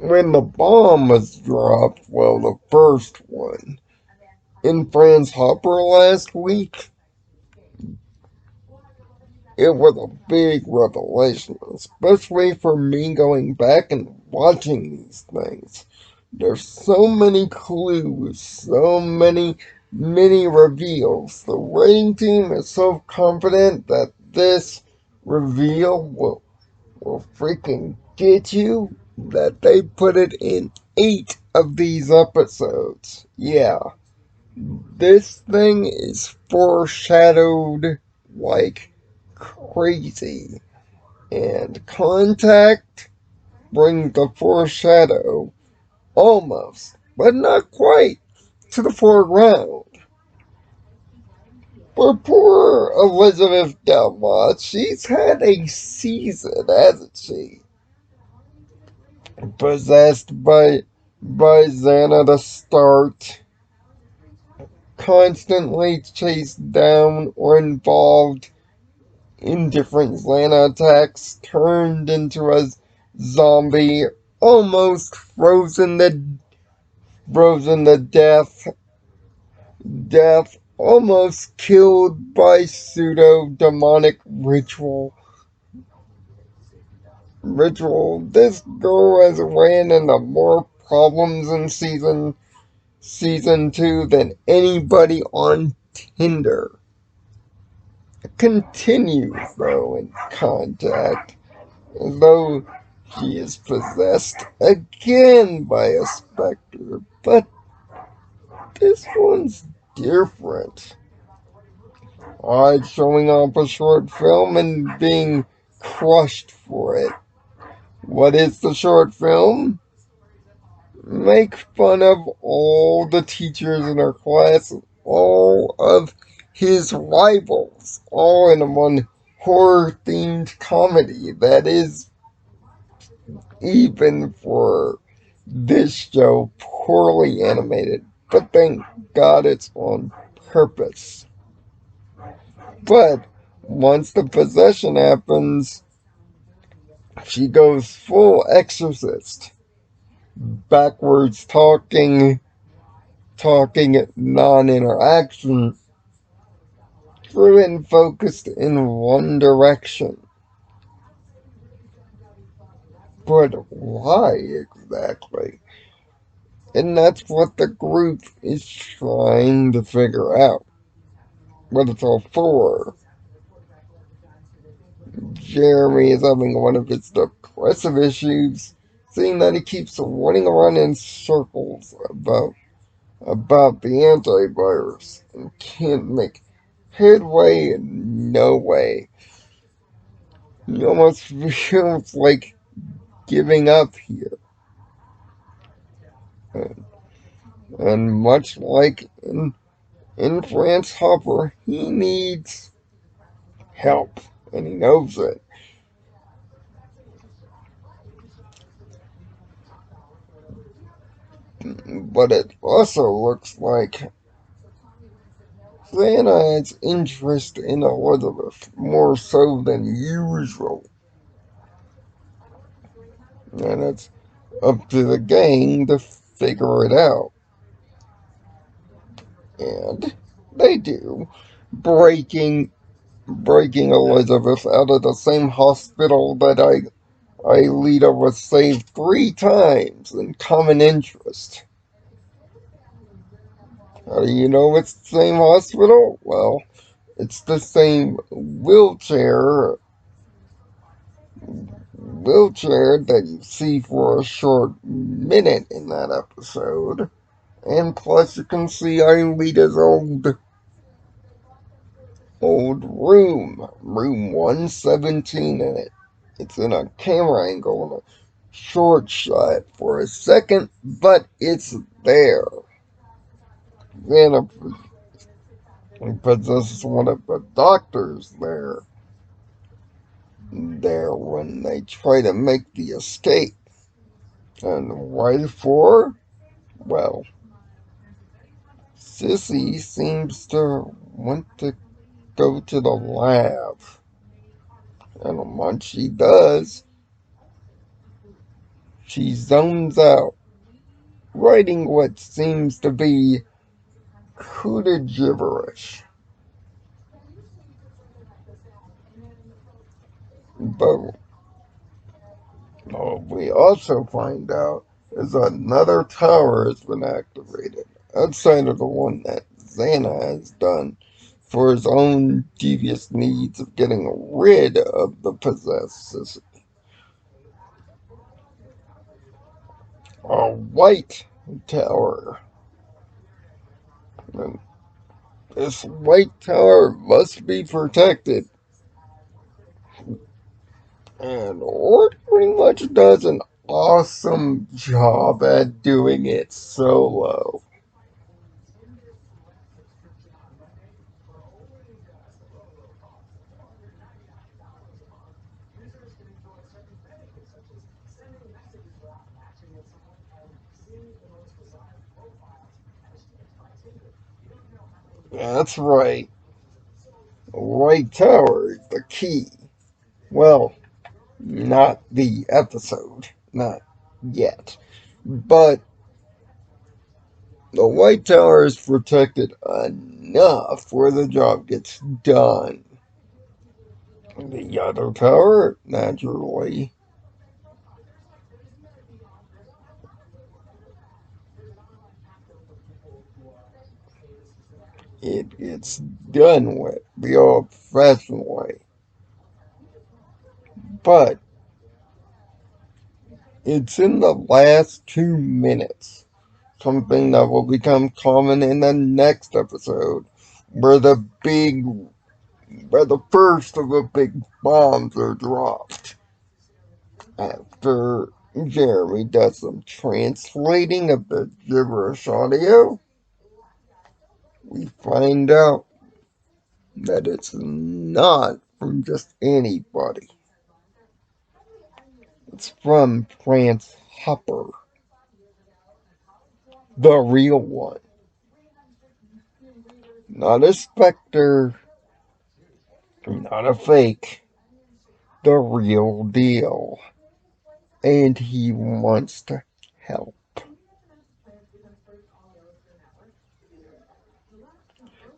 when the bomb was dropped, well, the first one, in Franz Hopper last week, it was a big revelation, especially for me going back and watching these things. There's so many clues, so many mini reveals. The writing team is so confident that this reveal will freaking get you that they put it in 8 of these episodes. Yeah, this thing is foreshadowed like crazy. And Contact brings the foreshadow almost, but not quite, to the foreground. For poor Elizabeth Delmont, she's had a season, hasn't she? Possessed by Xana to start, constantly chased down or involved in different Xana attacks, turned into a zombie, almost frozen to death, almost killed by pseudo demonic ritual. This girl has ran into more problems in season 2 than anybody on Tinder. Continues though in Contact, as though she is possessed again by a specter, but this one's different. Showing off a short film and being crushed for it. What is the short film? Make fun of all the teachers in our class, all of his rivals, all in one horror themed comedy that is, even for this show, poorly animated. But thank God it's on purpose. But once the possession happens, she goes full exorcist, backwards talking non-interaction, driven focused in one direction. But why exactly? And that's what the group is trying to figure out. What it's all for. Jeremy is having one of his depressive issues, seeing that he keeps running around in circles about the antivirus and can't make headway in no way. He almost feels like giving up here. And, and much like in France Hopper, he needs help, and he knows it. But it also looks like Santa has interest in Elizabeth more so than usual. And it's up to the gang to figure it out. And they do, breaking Elizabeth out of the same hospital that Aelita was saved 3 times in common interest. How do you know it's the same hospital? Well, it's the same wheelchair that you see for a short minute in that episode. And plus you can see Aelita's old room 117 in it. It's in a camera angle and a short shot for a second, but it's there. Then possesses one of the doctors there when they try to make the escape. And why for? Well, Sissy seems to want to go to the lab. And once she does, She zones out, writing what seems to be coded gibberish. But we also find out is another tower has been activated, outside of the one that Xana has done for his own devious needs of getting rid of the possessed. A white tower. And this white tower must be protected. And Ord pretty much does an awesome job at doing it solo. That's right. The white tower is the key. Well, not the episode. Not yet. But the white tower is protected enough where the job gets done. The yellow tower, naturally, it gets done with the old fashioned way. But it's in the last 2 minutes, something that will become common in the next episode, where where the first of the big bombs are dropped. After Jeremy does some translating of the gibberish audio, we find out that it's not from just anybody. It's from France Hopper, the real one. Not a specter, not a fake, the real deal. And he wants to help.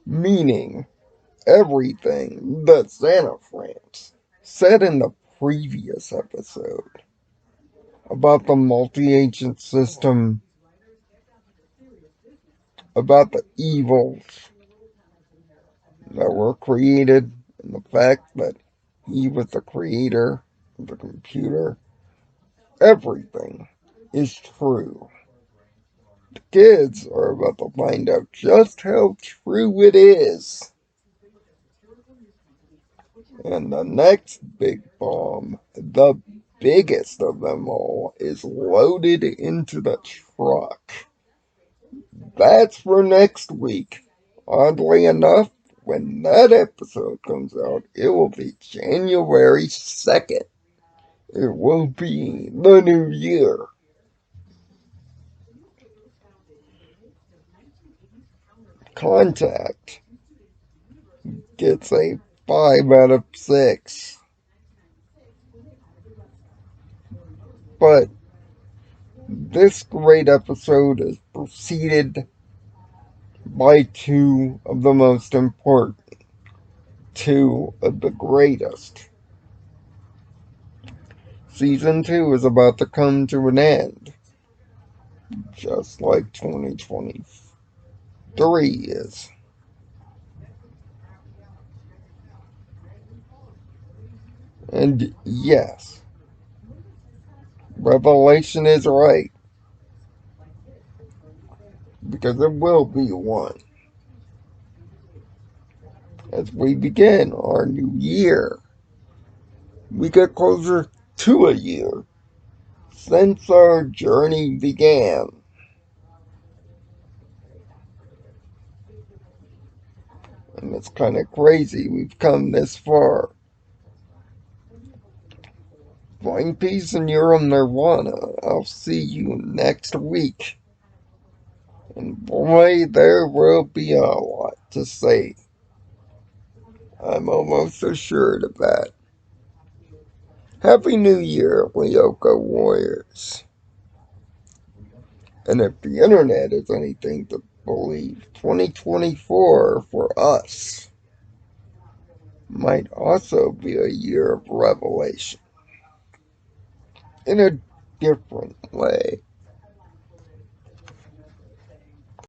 Meaning, everything that Santa France said in the previous episode about the multi-agent system, about the evils that were created, and the fact that he was the creator of the computer, everything is true. The kids are about to find out just how true it is. And the next big bomb, the biggest of them all, is loaded into the truck. That's for next week. Oddly enough, when that episode comes out, it will be January 2nd. It will be the new year. Contact gets a 5 out of 6. But this great episode is preceded by two of the most important, two of the greatest. Season 2 is about to come to an end, just like 2023 is. And yes, Revelation is right, because it will be one. As we begin our new year, we get closer to a year since our journey began. And it's kind of crazy we've come this far. Find peace in your own nirvana. I'll see you next week. And boy, there will be a lot to say. I'm almost assured of that. Happy New Year, Leoka Warriors. And if the internet is anything to believe, 2024 for us might also be a year of revelation in a different way.